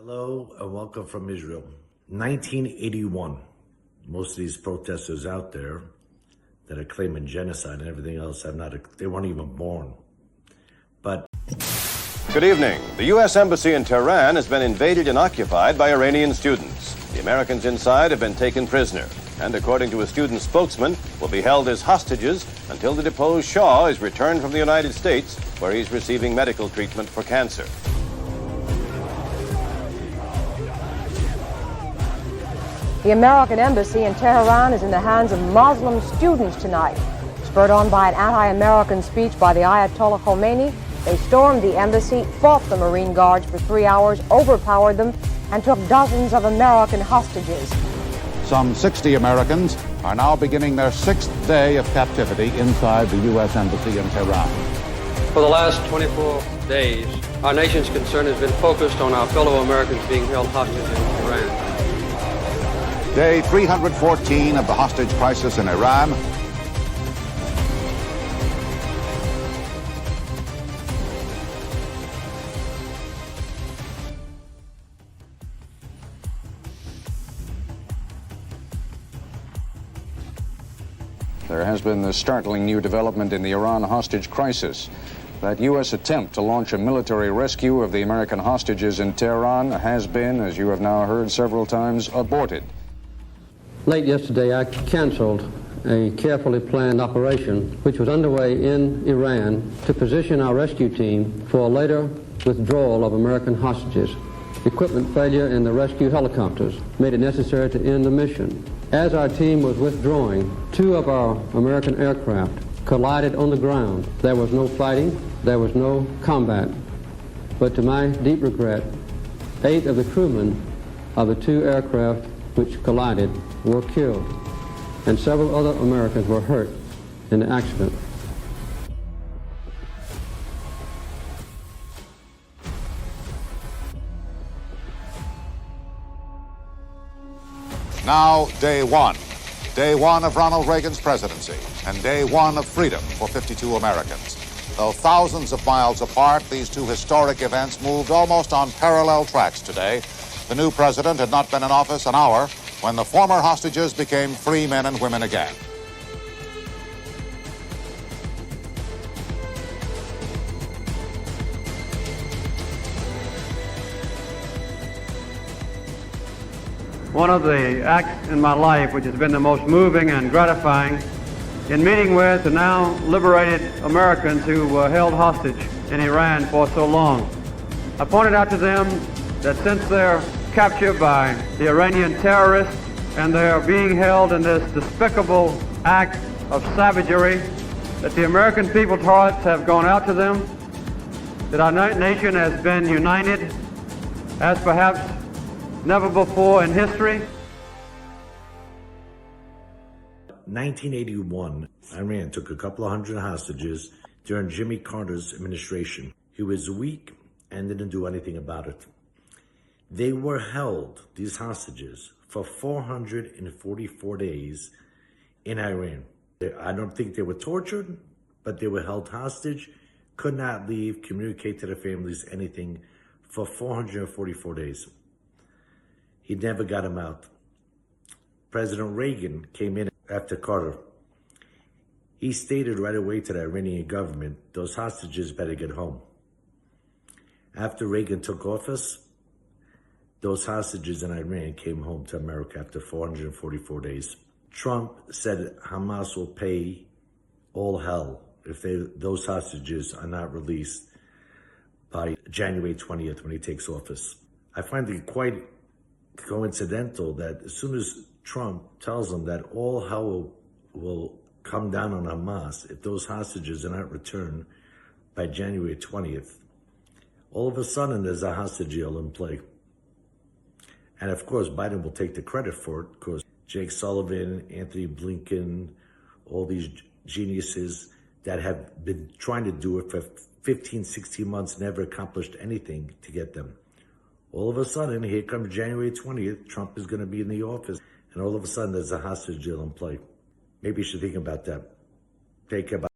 Hello and welcome from Israel. 1981. Most of these protesters out there that are claiming genocide and everything else they weren't even born. But good evening. The U.S. Embassy in Tehran has been invaded and occupied by Iranian students. The Americans inside have been taken prisoner and, according to a student spokesman, will be held as hostages until the deposed Shah is returned from the United States, where he's receiving medical treatment for cancer. The American embassy in Tehran is in the hands of Muslim students tonight. Spurred on by an anti-American speech by the Ayatollah Khomeini, they stormed the embassy, fought the Marine Guards for 3 hours, overpowered them, and took dozens of American hostages. Some 60 Americans are now beginning their 6th day of captivity inside the U.S. Embassy in Tehran. For the last 24 days, our nation's concern has been focused on our fellow Americans being held hostage in Iran. Day 314 of the hostage crisis in Iran. There has been the startling new development in the Iran hostage crisis. That U.S. attempt to launch a military rescue of the American hostages in Tehran has been, as you have now heard several times, aborted. Late yesterday, I canceled a carefully planned operation which was underway in Iran to position our rescue team for a later withdrawal of American hostages. Equipment failure in the rescue helicopters made it necessary to end the mission. As our team was withdrawing, 2 of our American aircraft collided on the ground. There was no fighting, there was no combat. But to my deep regret, 8 of the crewmen of the 2 aircraft which collided were killed, and several other Americans were hurt in the accident. Now, day one. Day one of Ronald Reagan's presidency, and day one of freedom for 52 Americans. Though thousands of miles apart, these 2 historic events moved almost on parallel tracks today. The new president had not been in office an hour when the former hostages became free men and women again. One of the acts in my life which has been the most moving and gratifying in meeting with the now liberated Americans who were held hostage in Iran for so long. I pointed out to them that since their capture by the Iranian terrorists and their being held in this despicable act of savagery, that the American people's hearts have gone out to them, that our nation has been united as perhaps never before in history. 1981, Iran took a couple of hundred hostages during Jimmy Carter's administration. He was weak and didn't do anything about it. They were held, these hostages, for 444 days in Iran. I don't think they were tortured, but they were held hostage, could not leave, communicate to their families, anything, for 444 days. He never got them out. President Reagan came in after Carter. He stated right away to the Iranian government, those hostages better get home. After Reagan took office, those hostages in Iran came home to America after 444 days. Trump said Hamas will pay all hell if those hostages are not released by January 20th when he takes office. I find it quite coincidental that as soon as Trump tells them that all hell will come down on Hamas if those hostages are not returned by January 20th, all of a sudden there's a hostage deal in play. And of course, Biden will take the credit for it, because Jake Sullivan, Anthony Blinken, all these geniuses that have been trying to do it for 15, 16 months, never accomplished anything to get them. All of a sudden, here comes January 20th, Trump is going to be in the office, and all of a sudden there's a hostage deal in play. Maybe you should think about that. Take care. Bye.